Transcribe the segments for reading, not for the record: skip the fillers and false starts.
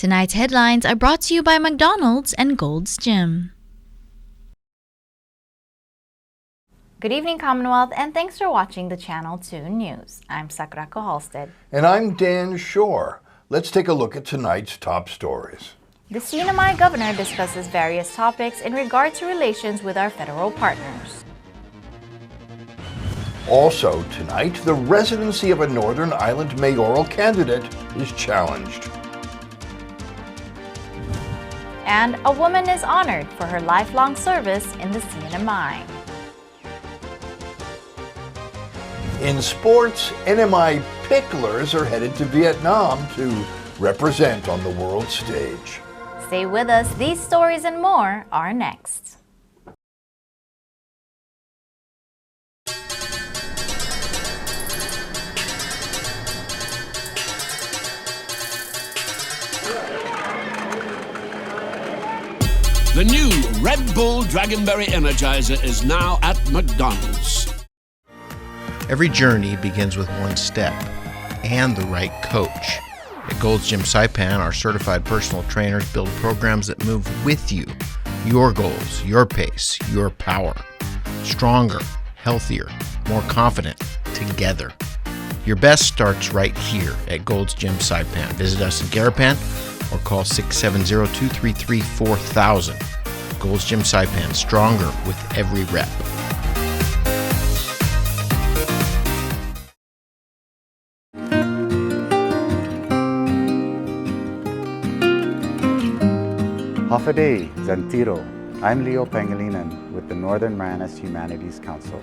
Tonight's headlines are brought to you by McDonald's and Gold's Gym. Good evening, Commonwealth, and thanks for watching the Channel 2 News. I'm Sakurako Halstead. And I'm Dan Shore. Let's take a look at tonight's top stories. The CNMI governor discusses various topics in regard to relations with our federal partners. Also tonight, the residency of a Northern Ireland mayoral candidate is challenged. And a woman is honored for her lifelong service in the CNMI. In sports, NMI Picklers are headed to Vietnam to represent on the world stage. Stay with us, these stories and more are next. The new Red Bull Dragonberry Energizer is now at McDonald's. Every journey begins with one step and the right coach. At Gold's Gym Saipan, our certified personal trainers build programs that move with you. Your goals, your pace, your power. Stronger, healthier, more confident, together. Your best starts right here at Gold's Gym Saipan. Visit us in Garapan or call 670-233-4000. Gold's Gym Saipan, stronger with every rep. Hafaday, Zantiro. I'm Leo Pangilinan with the Northern Marianas Humanities Council.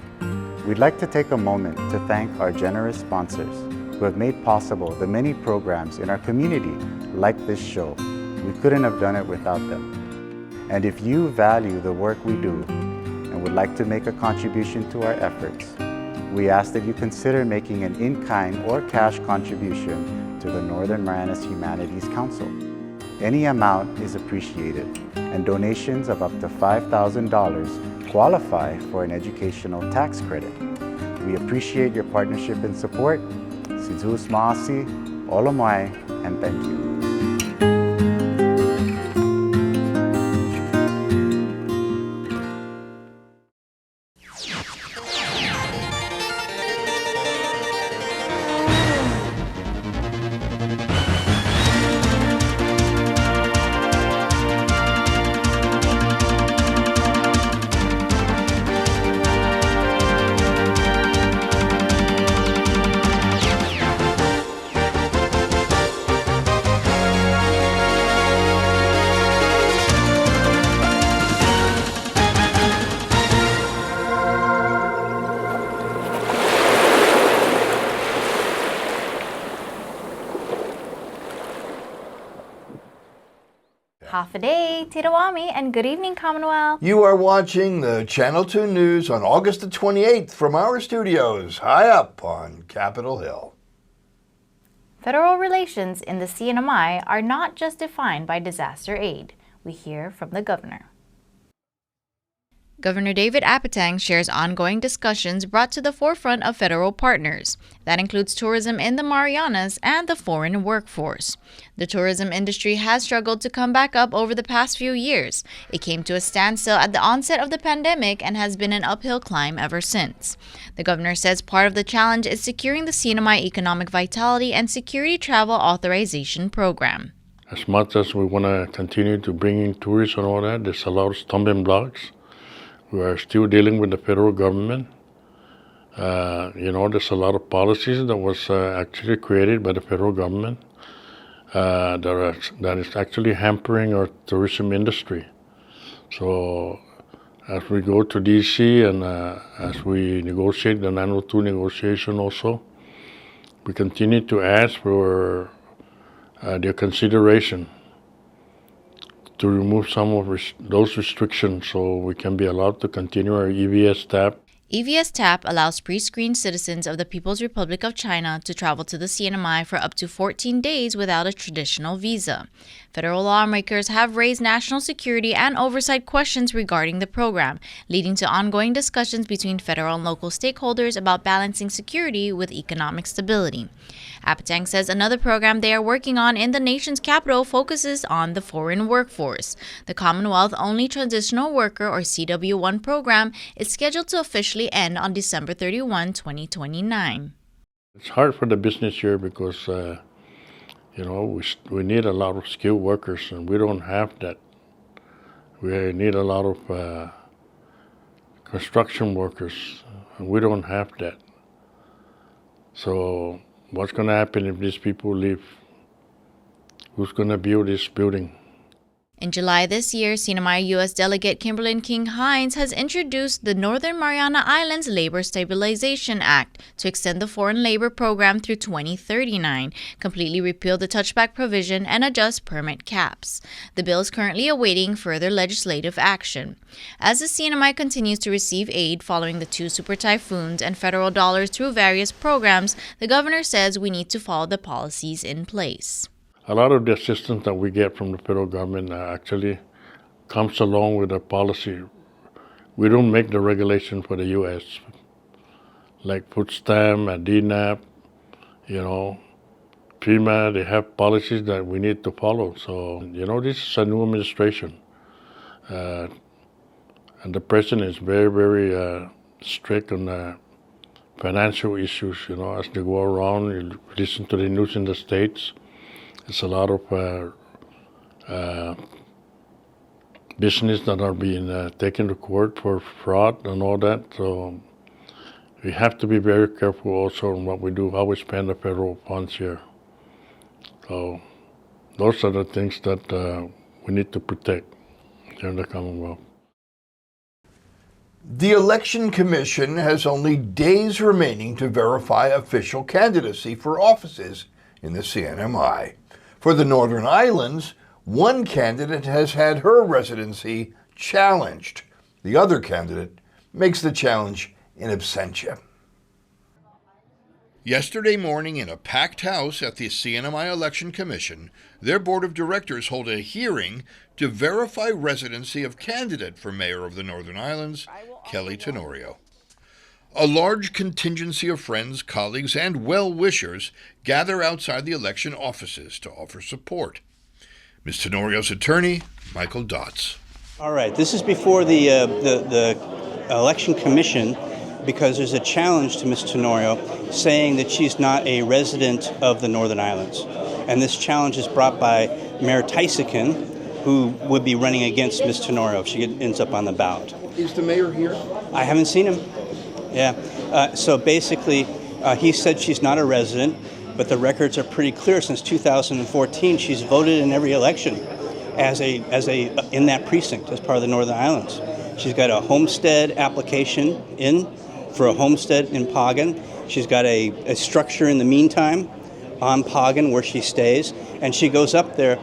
We'd like to take a moment to thank our generous sponsors who have made possible the many programs in our community like this show. We couldn't have done it without them. And if you value the work we do and would like to make a contribution to our efforts, we ask that you consider making an in-kind or cash contribution to the Northern Marianas Humanities Council. Any amount is appreciated, and donations of up to $5,000 qualify for an educational tax credit. We appreciate your partnership and support. Sidhus Maasi, Olomai, and thank you. Hafaday, Tirawami, and good evening, Commonwealth. You are watching the Channel 2 News on August the 28th from our studios high up on Capitol Hill. Federal relations in the CNMI are not just defined by disaster aid. We hear from the governor. Governor David Apatang shares ongoing discussions brought to the forefront of federal partners. That includes tourism in the Marianas and the foreign workforce. The tourism industry has struggled to come back up over the past few years. It came to a standstill at the onset of the pandemic and has been an uphill climb ever since. The governor says part of the challenge is securing the CNMI Economic Vitality and Security Travel Authorization Program. As much as we want to continue to bring in tourists and all that, there's a lot of stumbling blocks. We are still dealing with the federal government. There's a lot of policies that was actually created by the federal government that is actually hampering our tourism industry. So as we go to DC and as we negotiate the 902 negotiation also, we continue to ask for their consideration to remove some of those restrictions so we can be allowed to continue our EVS TAP. EVS TAP allows pre-screened citizens of the People's Republic of China to travel to the CNMI for up to 14 days without a traditional visa. Federal lawmakers have raised national security and oversight questions regarding the program, leading to ongoing discussions between federal and local stakeholders about balancing security with economic stability. Apatang says another program they are working on in the nation's capital focuses on the foreign workforce. The Commonwealth-only Transitional Worker, or CW1 program, is scheduled to officially end on December 31, 2029. It's hard for the business here because, we need a lot of skilled workers, and we don't have that. We need a lot of construction workers, and we don't have that. So what's going to happen if these people leave? Who's going to build this building? In July this year, CNMI US Delegate Kimberlyn King-Hinds has introduced the Northern Mariana Islands Labor Stabilization Act to extend the foreign labor program through 2039, completely repeal the touchback provision, and adjust permit caps. The bill is currently awaiting further legislative action. As the CNMI continues to receive aid following the 2 super typhoons and federal dollars through various programs, the governor says we need to follow the policies in place. A lot of the assistance that we get from the federal government actually comes along with the policy. We don't make the regulation for the U.S., like food stamp and DNAP, FEMA, they have policies that we need to follow. So, this is a new administration. And the president is very, very strict on financial issues, as they go around, you listen to the news in the States. There's a lot of business that are being taken to court for fraud and all that. So we have to be very careful also on what we do, how we spend the federal funds here. So those are the things that we need to protect here in the Commonwealth. The Election Commission has only days remaining to verify official candidacy for offices in the CNMI. For the Northern Islands, one candidate has had her residency challenged. The other candidate makes the challenge in absentia. Yesterday morning in a packed house at the CNMI Election Commission, their board of directors hold a hearing to verify residency of candidate for mayor of the Northern Islands, Kelly Tenorio. A large contingency of friends, colleagues, and well-wishers gather outside the election offices to offer support. Ms. Tenorio's attorney, Michael Dotz. All right, this is before the Election Commission because there's a challenge to Ms. Tenorio saying that she's not a resident of the Northern Islands. And this challenge is brought by Mayor Tysican, who would be running against Ms. Tenorio if she ends up on the ballot. Is the mayor here? I haven't seen him. Yeah, so basically, he said she's not a resident, but the records are pretty clear. Since 2014, she's voted in every election as in that precinct as part of the Northern Islands. She's got a homestead application in for a homestead in Pagan. She's got a structure in the meantime on Pagan where she stays, and she goes up there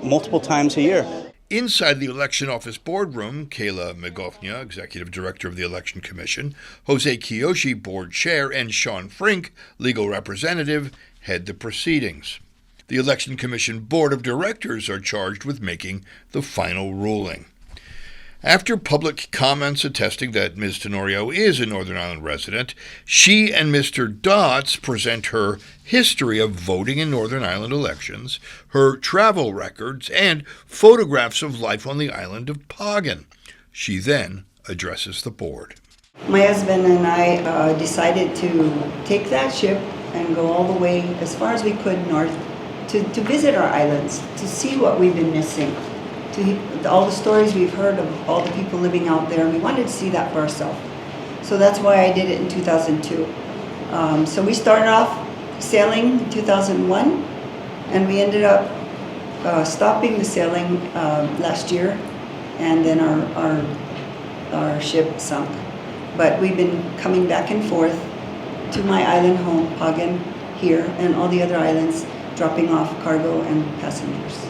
multiple times a year. Inside the election office boardroom, Kayla Megofnia, executive director of the Election Commission, Jose Kiyoshi, board chair, and Sean Frink, legal representative, head the proceedings. The Election Commission board of directors are charged with making the final ruling. After public comments attesting that Ms. Tenorio is a Northern Island resident, she and Mr. Dotz present her history of voting in Northern Island elections, her travel records, and photographs of life on the island of Pagan. She then addresses the board. My husband and I decided to take that ship and go all the way as far as we could north to visit our islands, to see what we've been missing. To all the stories we've heard of all the people living out there, we wanted to see that for ourselves. So that's why I did it in 2002. So we started off sailing in 2001, and we ended up stopping the sailing last year, and then our ship sunk. But we've been coming back and forth to my island home, Pagan, here, and all the other islands, dropping off cargo and passengers.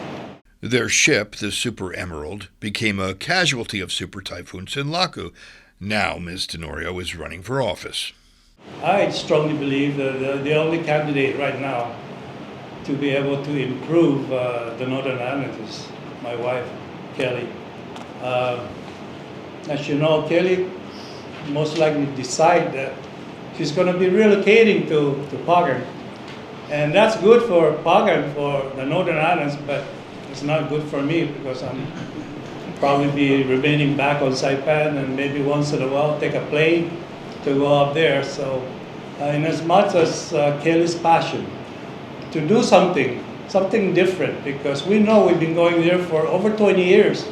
Their ship, the Super Emerald, became a casualty of Super Typhoon Sinlaku. Now Ms. Tenorio is running for office. I strongly believe that the only candidate right now to be able to improve the Northern Islands is my wife, Kelly. As you know, Kelly most likely decide that she's going to be relocating to Pagan. And that's good for Pagan, for the Northern Islands, but it's not good for me because I'm probably be remaining back on Saipan and maybe once in a while take a plane to go up there. So in as much as Kelly's passion to do something different, because we know we've been going there for over 20 years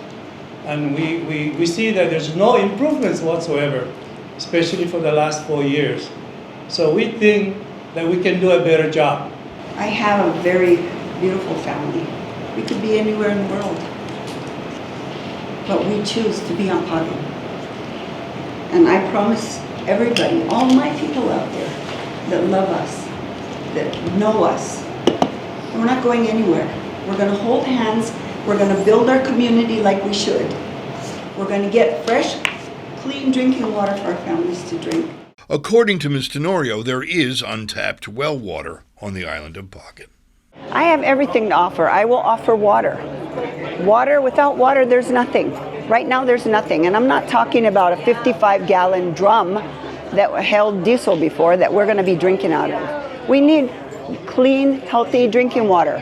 and we see that there's no improvements whatsoever, especially for the last 4 years. So we think that we can do a better job. I have a very beautiful family. We could be anywhere in the world, but we choose to be on Pagan. And I promise everybody, all my people out there that love us, that know us, we're not going anywhere. We're going to hold hands. We're going to build our community like we should. We're going to get fresh, clean drinking water for our families to drink. According to Ms. Tenorio, there is untapped well water on the island of Pagan. I have everything to offer. I will offer water. Water, without water, there's nothing. Right now, there's nothing. And I'm not talking about a 55-gallon drum that held diesel before that we're going to be drinking out of. We need clean, healthy drinking water.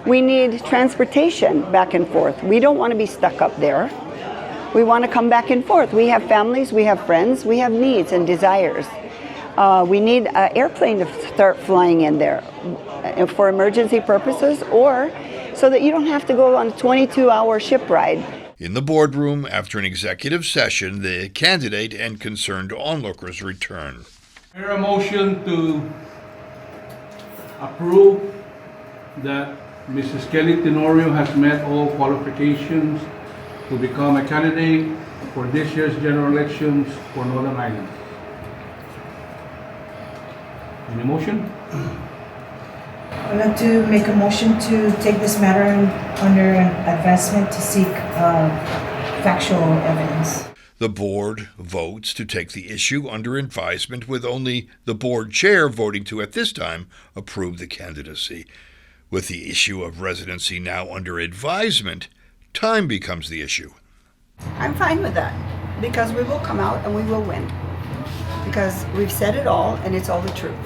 We need transportation back and forth. We don't want to be stuck up there. We want to come back and forth. We have families, we have friends, we have needs and desires. We need an airplane to start flying in there for emergency purposes, or so that you don't have to go on a 22-hour ship ride. In the boardroom, after an executive session, the candidate and concerned onlookers return. Is there a motion to approve that Mrs. Kelly Tenorio has met all qualifications to become a candidate for this year's general elections for Northern Ireland? Any motion? I'd like to make a motion to take this matter under advisement to seek factual evidence. The board votes to take the issue under advisement, with only the board chair voting to, at this time, approve the candidacy. With the issue of residency now under advisement, time becomes the issue. I'm fine with that, because we will come out and we will win. Because we've said it all and it's all the truth.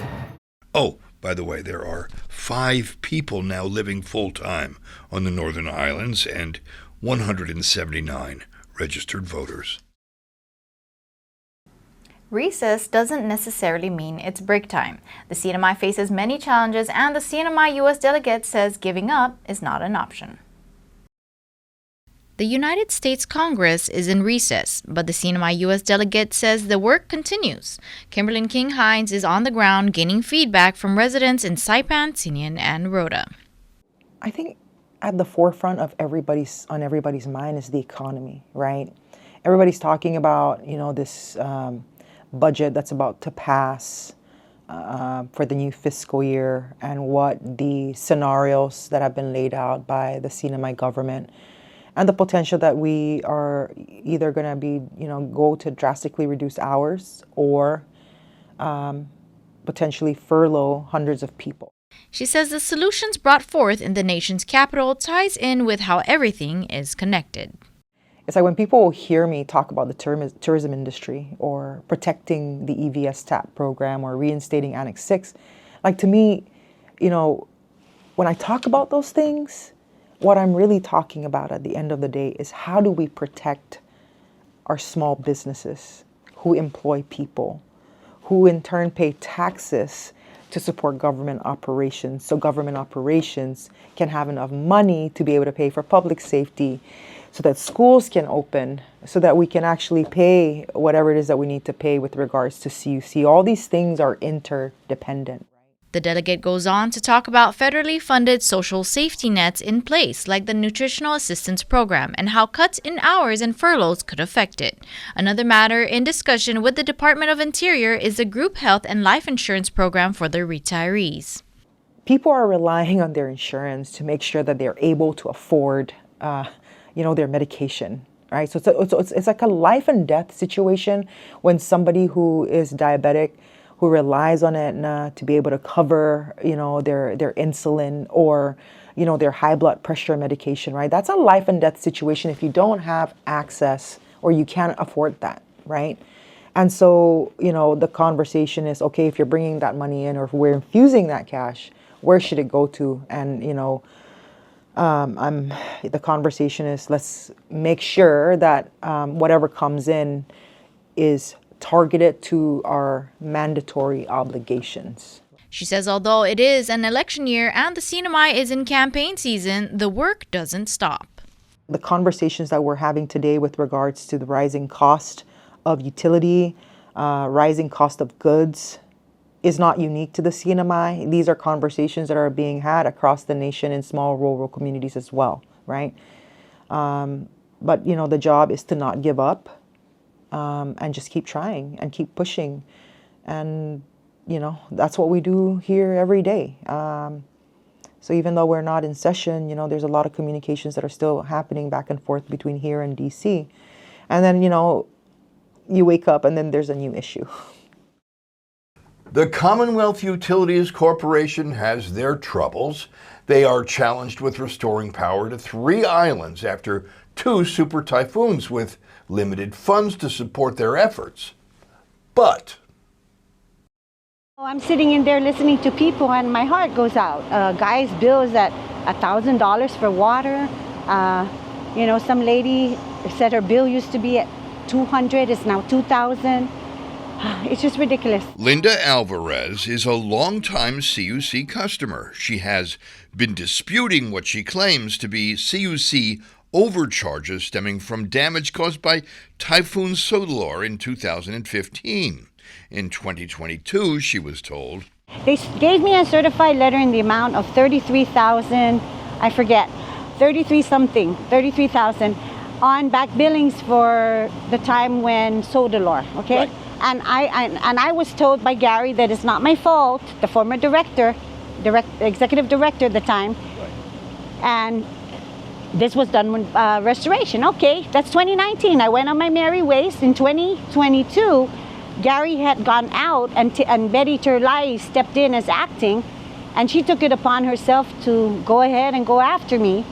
Oh, by the way, there are 5 people now living full-time on the Northern Islands and 179 registered voters. Recess doesn't necessarily mean it's break time. The CNMI faces many challenges, and the CNMI US Delegate says giving up is not an option. The United States Congress is in recess, but the CNMI U.S. Delegate says the work continues. Kimberlyn King-Hinds is on the ground gaining feedback from residents in Saipan, Tinian, and Rota. I think at the forefront of everybody's mind is the economy, right? Everybody's talking about, this budget that's about to pass for the new fiscal year, and what the scenarios that have been laid out by the CNMI government, and the potential that we are either going to be, go to drastically reduce hours or potentially furlough hundreds of people. She says the solutions brought forth in the nation's capital ties in with how everything is connected. It's like when people hear me talk about the tourism industry or protecting the EVS TAP program or reinstating Annex 6, like to me, when I talk about those things, what I'm really talking about at the end of the day is how do we protect our small businesses who employ people, who in turn pay taxes to support government operations, so government operations can have enough money to be able to pay for public safety, so that schools can open, so that we can actually pay whatever it is that we need to pay with regards to C.U.C. All these things are interdependent. The delegate goes on to talk about federally funded social safety nets in place, like the Nutritional Assistance Program, and how cuts in hours and furloughs could affect it. Another matter in discussion with the Department of Interior is the group health and life insurance program for their retirees. People are relying on their insurance to make sure that they're able to afford, their medication, right? So it's like a life and death situation when somebody who is diabetic, who relies on Aetna to be able to cover, their insulin or, their high blood pressure medication, right? That's a life and death situation if you don't have access or you can't afford that, right? And so, the conversation is, okay, if you're bringing that money in or if we're infusing that cash, where should it go to? And, the conversation is, let's make sure that whatever comes in is targeted to our mandatory obligations. She says although it is an election year and the CNMI is in campaign season, the work doesn't stop. The conversations that we're having today with regards to the rising cost of utility, rising cost of goods is not unique to the CNMI. These are conversations that are being had across the nation in small rural communities as well, right? But, the job is to not give up and just keep trying and keep pushing. And, that's what we do here every day. So even though we're not in session, there's a lot of communications that are still happening back and forth between here and DC. And then, you wake up and then there's a new issue. The Commonwealth Utilities Corporation has their troubles. They are challenged with restoring power to 3 islands after 2 super typhoons with limited funds to support their efforts. But I'm sitting in there listening to people and my heart goes out. Guy's bill is at $1,000 for water. Some lady said her bill used to be at $200, it's now $2,000. It's just ridiculous. Linda Alvarez is a longtime C.U.C. customer. She has been disputing what she claims to be C.U.C. overcharges stemming from damage caused by Typhoon Sodalor in 2015. In 2022, she was told, they gave me a certified letter in the amount of $33,000, I forget, 33,000 on back billings for the time when Sodalor, okay? Right. And I was told by Gary that it's not my fault, the former executive director at the time, right. And this was done with restoration. Okay, that's 2019. I went on my merry ways. In 2022, Gary had gone out and Betty Turlai stepped in as acting, and she took it upon herself to go ahead and go after me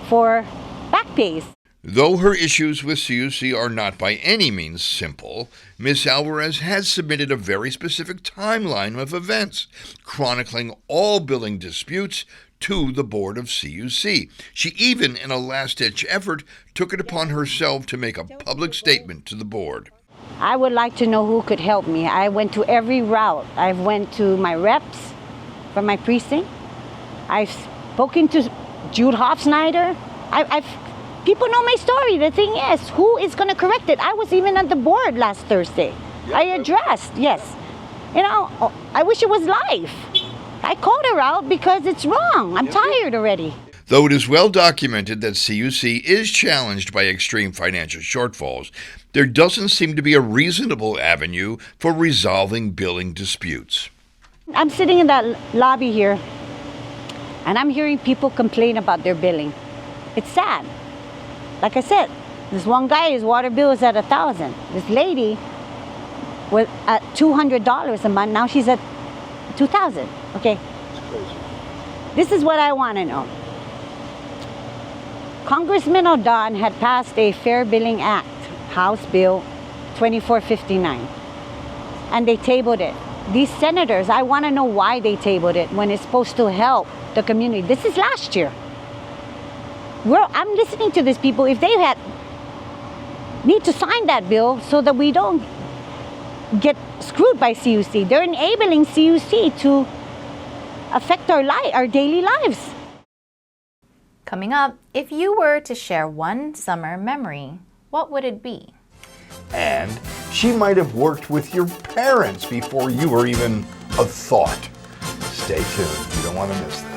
for back pays. Though her issues with C.U.C. are not by any means simple, Ms. Alvarez has submitted a very specific timeline of events, chronicling all billing disputes to the board of C.U.C. She even, in a last-ditch effort, took it upon herself to make a public statement to the board. I would like to know who could help me. I went to every route. I went to my reps from my precinct. I've spoken to Jude Hofsnyder. People know my story. The thing is, who is going to correct it? I was even at the board last Thursday. Yeah, I addressed, yes. I wish it was live. I called her out because it's wrong. I'm tired already. Though it is well documented that C.U.C. is challenged by extreme financial shortfalls, there doesn't seem to be a reasonable avenue for resolving billing disputes. I'm sitting in that lobby here, and I'm hearing people complain about their billing. It's sad. Like I said, this one guy, his water bill is at $1,000. This lady was at $200 a month. Now she's at $2,000. Okay. This is what I want to know. Congressman O'Don had passed a Fair Billing Act, House Bill 2459, and they tabled it. These senators, I want to know why they tabled it when it's supposed to help the community. This is last year. I'm listening to these people. If they need to sign that bill so that we don't get screwed by C.U.C. They're enabling C.U.C. to affect our daily lives. Coming up, if you were to share one summer memory, what would it be? And she might have worked with your parents before you were even a thought. Stay tuned. You don't want to miss this.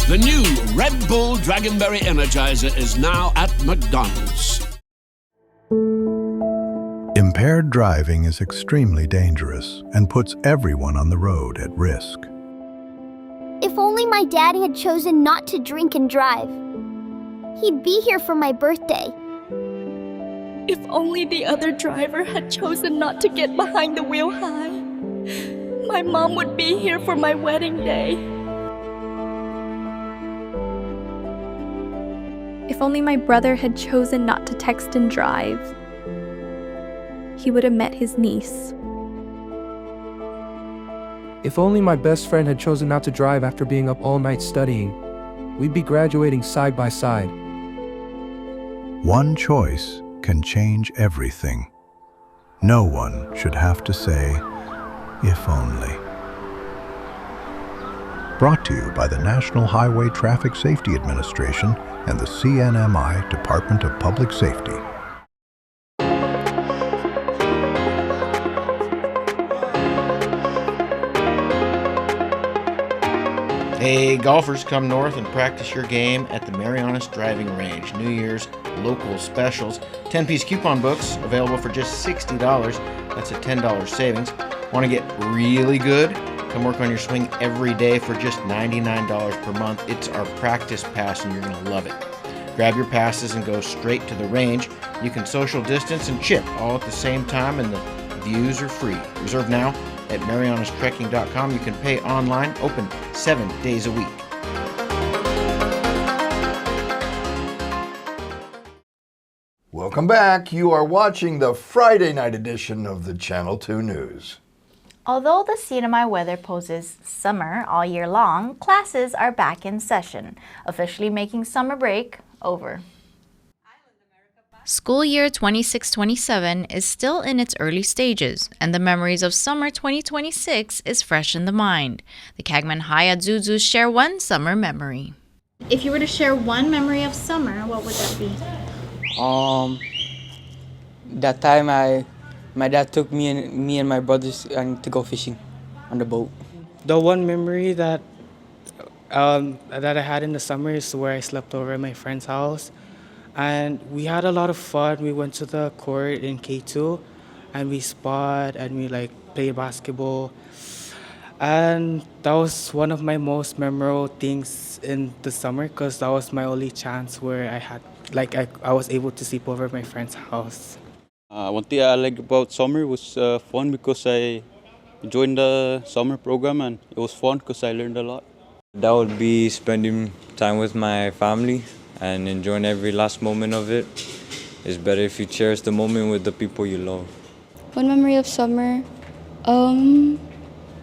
The new Red Bull Dragonberry Energizer is now at McDonald's. Impaired driving is extremely dangerous and puts everyone on the road at risk. If only my daddy had chosen not to drink and drive. He'd be here for my birthday. If only the other driver had chosen not to get behind the wheel high. My mom would be here for my wedding day. If only my brother had chosen not to text and drive. He would have met his niece. If only my best friend had chosen not to drive after being up all night studying. We'd be graduating side by side. One choice can change everything. No one should have to say, if only. Brought to you by the National Highway Traffic Safety Administration and the CNMI Department of Public Safety. Hey, golfers, come north and practice your game at the Marianas Driving Range. New Year's local specials. 10-piece coupon books available for just $60. That's a $10 savings. Want to get really good? Come work on your swing every day for just $99 per month. It's our practice pass and you're going to love it. Grab your passes and go straight to the range. You can social distance and chip all at the same time, and the views are free. Reserve now at marianastrekking.com. You can pay online, open 7 days a week. Welcome back. You are watching the Friday night edition of the Channel 2 News. Although the CNMI weather poses summer all year long, classes are back in session, officially making summer break over. School year 26-27 is still in its early stages, and the memories of summer 2026 is fresh in the mind. The Cagman High Adzuzus share one summer memory. If you were to share one memory of summer, what would that be? That time my dad took me and my brothers to go fishing on the boat. The one memory that I had in the summer is where I slept over at my friend's house. And we had a lot of fun. We went to the court in K2 and we spot and we played basketball. And that was one of my most memorable things in the summer because that was my only chance where I had I was able to sleep over at my friend's house. One thing I like about summer was fun because I joined the summer program and it was fun because I learned a lot. That would be spending time with my family and enjoying every last moment of it. It's better if you cherish the moment with the people you love. One memory of summer, it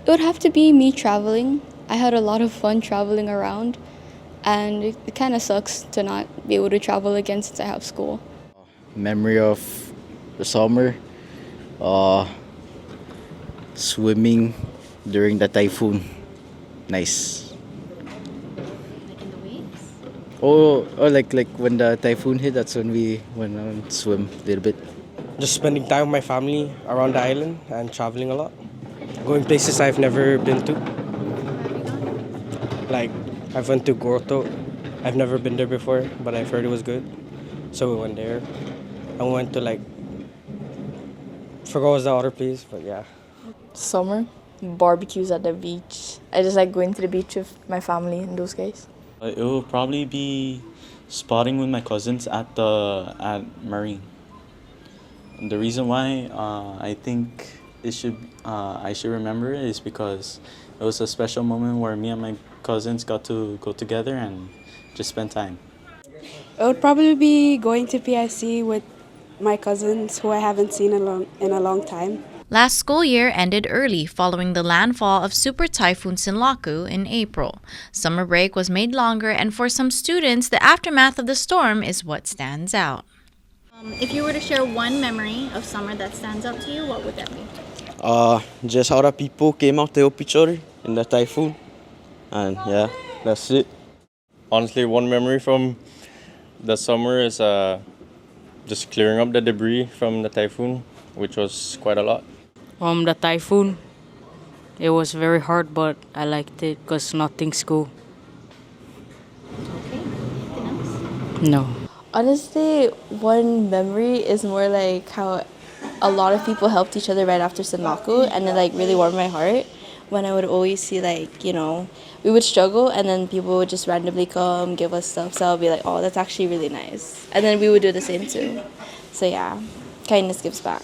would have to be me traveling. I had a lot of fun traveling around, and it kind of sucks to not be able to travel again since I have school. Memory of the summer, swimming during the typhoon. Nice. Oh, like when the typhoon hit, that's when we went and swim a little bit. Just spending time with my family around the island and traveling a lot. Going places I've never been to. I've went to Gorto. I've never been there before, but I've heard it was good. So we went there. And we went to forgot what was the other place, but yeah. Summer, barbecues at the beach. I just like going to the beach with my family and those guys. It will probably be spotting with my cousins at Marine. And the reason why I think I should remember it is because it was a special moment where me and my cousins got to go together and just spend time. It would probably be going to PIC with my cousins who I haven't seen in a long time. Last school year ended early following the landfall of Super Typhoon Sinlaku in April. Summer break was made longer, and for some students, the aftermath of the storm is what stands out. If you were to share one memory of summer that stands out to you, what would that be? Just how the people came out to help each other in the typhoon. And yeah, that's it. Honestly, one memory from the summer is just clearing up the debris from the typhoon, which was quite a lot. The typhoon, it was very hard, but I liked it because nothing's cool. No. Honestly, one memory is more like how a lot of people helped each other right after Senmaku, and it like really warmed my heart when I would always see like, we would struggle and then people would just randomly come give us stuff. So I'll be like, oh, that's actually really nice. And then we would do the same too. So yeah, kindness gives back.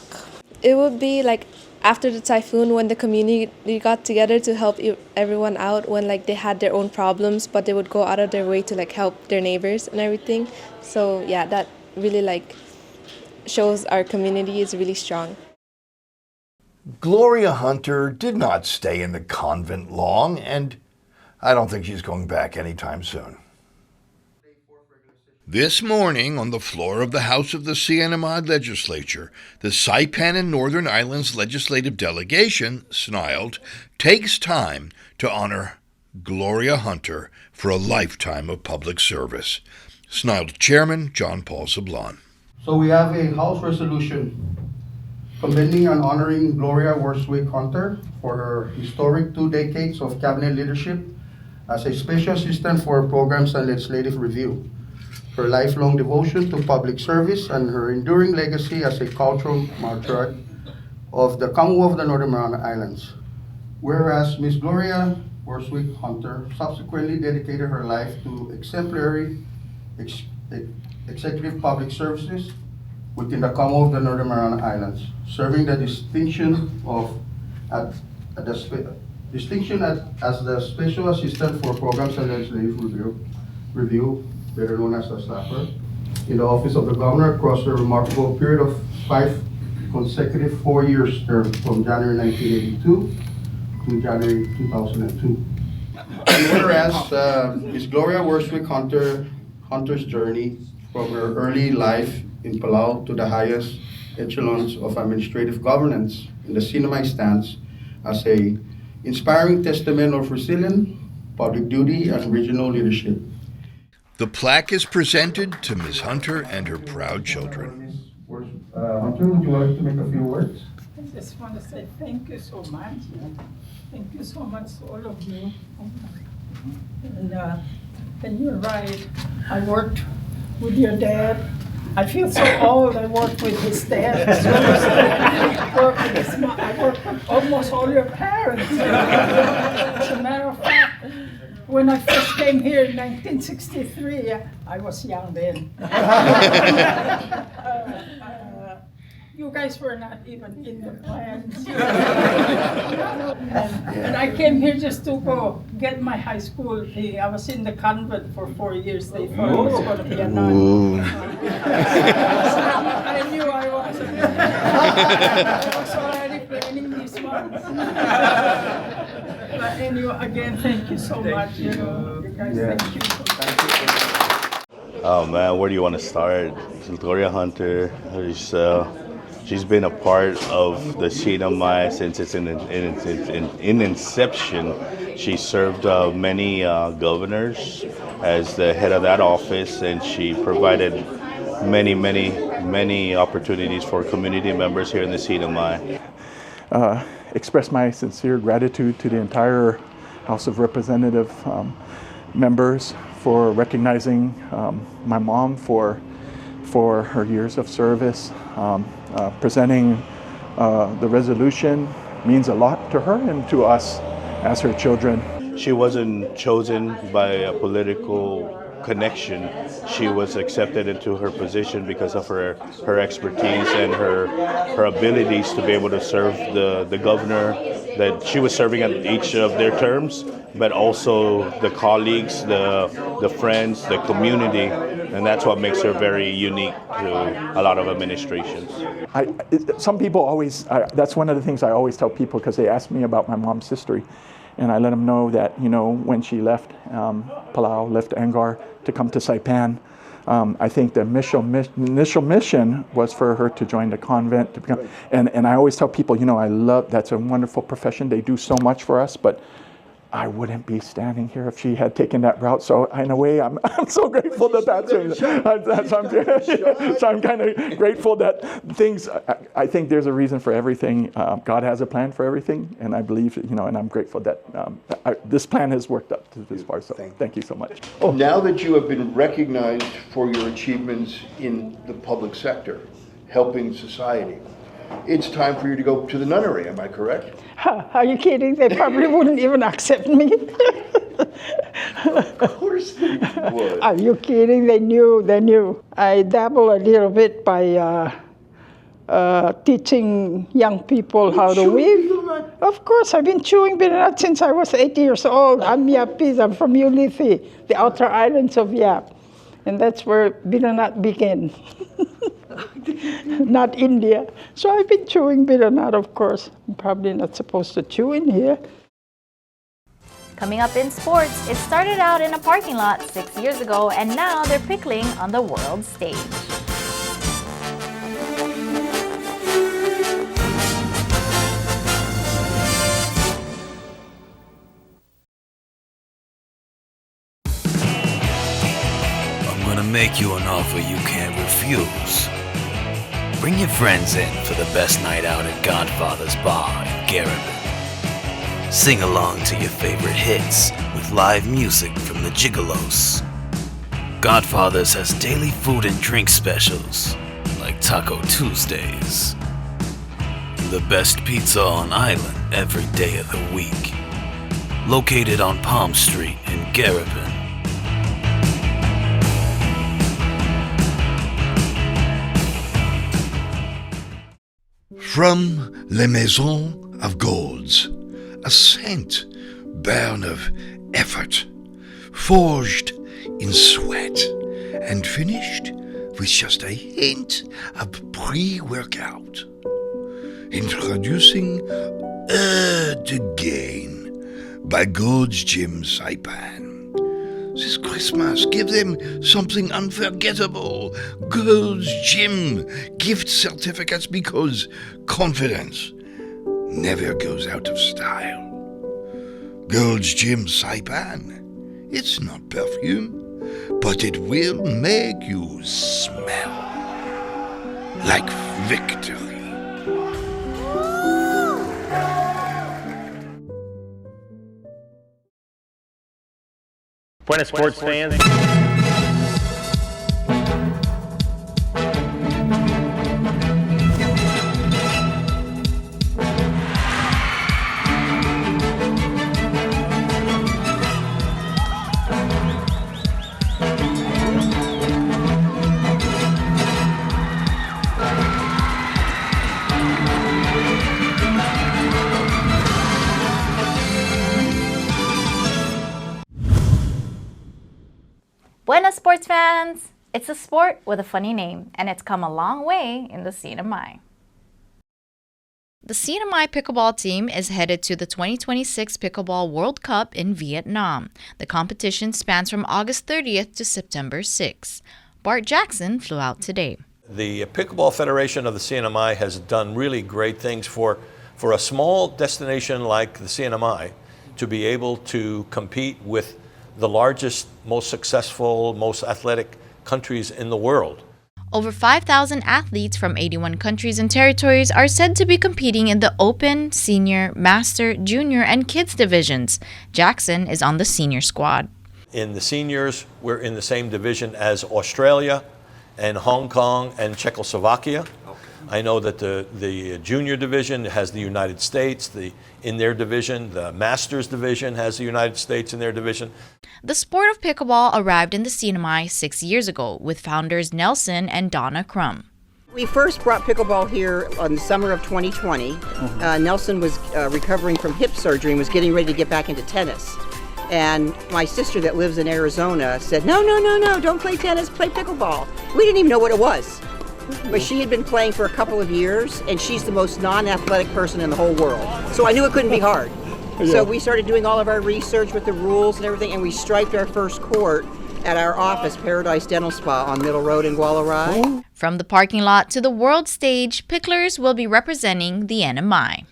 It would be like after the typhoon when the community got together to help everyone out when like they had their own problems, but they would go out of their way to like help their neighbors and everything. So yeah, that really like shows our community is really strong. Gloria Hunter did not stay in the convent long, and I don't think she's going back anytime soon. This morning, on the floor of the House of the CNMI Legislature, the Saipan and Northern Islands Legislative Delegation, SNILD, takes time to honor Gloria Hunter for a lifetime of public service. SNILD Chairman John Paul Sablon. So we have a House resolution commending and honoring Gloria Hunter for her historic 2 decades of cabinet leadership as a special assistant for programs and legislative review, her lifelong devotion to public service, and her enduring legacy as a cultural matriarch of the Commonwealth of the Northern Mariana Islands. Whereas Ms. Gloria Hunter subsequently dedicated her life to exemplary executive public services within the Commonwealth of the Northern Mariana Islands, serving the distinction as the Special Assistant for Programs and Legislative Review, better known as a staffer, in the Office of the Governor across a remarkable period of 5 consecutive 4-year term from January 1982 to January 2002. And whereas Ms. Gloria Hunter's journey from her early life in Palau to the highest echelons of administrative governance in the CNMI stands as a inspiring testament of resilient public duty and regional leadership. The plaque is presented to Ms. Hunter and her proud children. Hunter, would you like to make a few words? I just want to say thank you so much. Thank you so much to all of you. And you're right. I worked with your dad. I feel so old. I worked with his dad as well as I worked with his mom. I worked with almost all your parents. As a matter of fact, when I first came here in 1963, I was young then. You guys were not even in the plans. And I came here just to go get my high school. I was in the convent for 4 years. They thought I was going to be a nun. I knew I was. I was already planning these ones. But anyway, again, thank you so much. You guys, thank you. Oh man, where do you want to start? Gloria Hunter, she's been a part of the CNMI since its in inception. She served many governors as the head of that office, and she provided many opportunities for community members here in the CNMI. Express my sincere gratitude to the entire House of Representative members for recognizing my mom for her years of service. Presenting the resolution means a lot to her and to us as her children. She wasn't chosen by a political connection. She was accepted into her position because of her expertise and her abilities to be able to serve the governor that she was serving at each of their terms, but also the colleagues, the friends, the community, and that's what makes her very unique to a lot of administrations. Some people always, that's one of the things I always tell people because they ask me about my mom's history. And I let them know that, when she left Palau, left Angar to come to Saipan, I think the initial mission was for her to join the convent. To become, and I always tell people, that's a wonderful profession. They do so much for us, but I wouldn't be standing here if she had taken that route. So in a way, I'm so grateful that so I'm kind of grateful that things. I think there's a reason for everything. God has a plan for everything, and I believe and I'm grateful that this plan has worked up to this far. So thank you so much. Now that you have been recognized for your achievements in the public sector, helping society, it's time for you to go to the nunnery. Am I correct? Are you kidding? They probably wouldn't even accept me. Of course they would. Are you kidding? They knew. I dabble a little bit by teaching young people how to weave. Of course, I've been chewing Biranat since I was 8 years old. I'm Yapese. I'm from Ulithi, the outer islands of Yap. And that's where Biranat began. Not India. So I've been chewing Biranat, of course. I'm probably not supposed to chew in here. Coming up in sports, it started out in a parking lot 6 years ago, and now they're pickling on the world stage. I'm gonna make you an offer you can't refuse. Bring your friends in for the best night out at Godfather's Bar in Garabin. Sing along to your favorite hits with live music from the Gigolos. Godfather's has daily food and drink specials, like Taco Tuesdays. The best pizza on island every day of the week. Located on Palm Street in Garabin. From Les Maisons of Golds, a scent born of effort, forged in sweat, and finished with just a hint of pre-workout. Introducing de Gain by Gold's Gym Saipan. This Christmas, give them something unforgettable. Gold's Gym gift certificates, because confidence never goes out of style. Gold's Gym Saipan. It's not perfume, but it will make you smell like victory. Buenas sports fans. Buenas sports fans! It's a sport with a funny name, and it's come a long way in the CNMI. The CNMI Pickleball team is headed to the 2026 Pickleball World Cup in Vietnam. The competition spans from August 30th to September 6th. Bart Jackson flew out today. The Pickleball Federation of the CNMI has done really great things for a small destination like the CNMI to be able to compete with the largest, most successful, most athletic countries in the world. Over 5,000 athletes from 81 countries and territories are said to be competing in the Open, Senior, Master, Junior, and Kids divisions. Jackson is on the senior squad. In the seniors, we're in the same division as Australia and Hong Kong and Czechoslovakia. I know that the junior division has the United States. In their division, the Masters division has the United States in their division. The sport of pickleball arrived in the CNMI 6 years ago with founders Nelson and Donna Crum. We first brought pickleball here in the summer of 2020. Nelson was recovering from hip surgery and was getting ready to get back into tennis. And my sister that lives in Arizona said, no, don't play tennis, play pickleball. We didn't even know what it was. But she had been playing for a couple of years, and she's the most non-athletic person in the whole world. So I knew it couldn't be hard. Yeah. So we started doing all of our research with the rules and everything, and we striped our first court at our office, Paradise Dental Spa on Middle Road in Gualarai. From the parking lot to the world stage, picklers will be representing the NMI.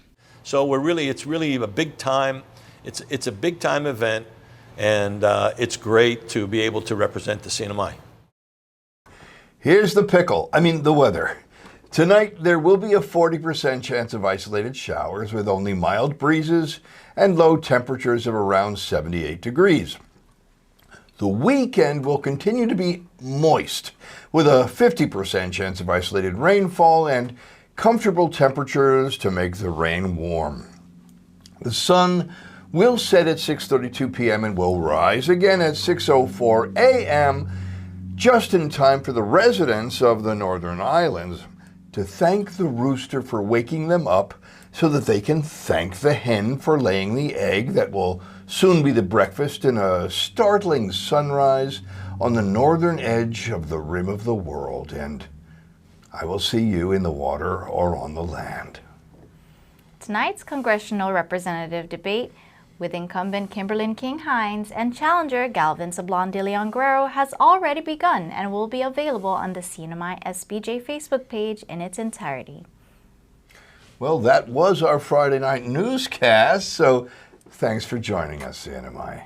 So it's really a big time it's a big time event, and it's great to be able to represent the CNMI. Here's the the weather. Tonight, there will be a 40% chance of isolated showers with only mild breezes and low temperatures of around 78 degrees. The weekend will continue to be moist with a 50% chance of isolated rainfall and comfortable temperatures to make the rain warm. The sun will set at 6:32 p.m. and will rise again at 6:04 a.m. just in time for the residents of the Northern Islands to thank the rooster for waking them up so that they can thank the hen for laying the egg that will soon be the breakfast in a startling sunrise on the northern edge of the rim of the world. And I will see you in the water or on the land. Tonight's congressional representative debate with incumbent Kimberlyn King-Hinds and challenger Galvin Sablon de Leon Guerrero has already begun and will be available on the CNMI SBJ Facebook page in its entirety. Well, that was our Friday night newscast, so thanks for joining us, CNMI.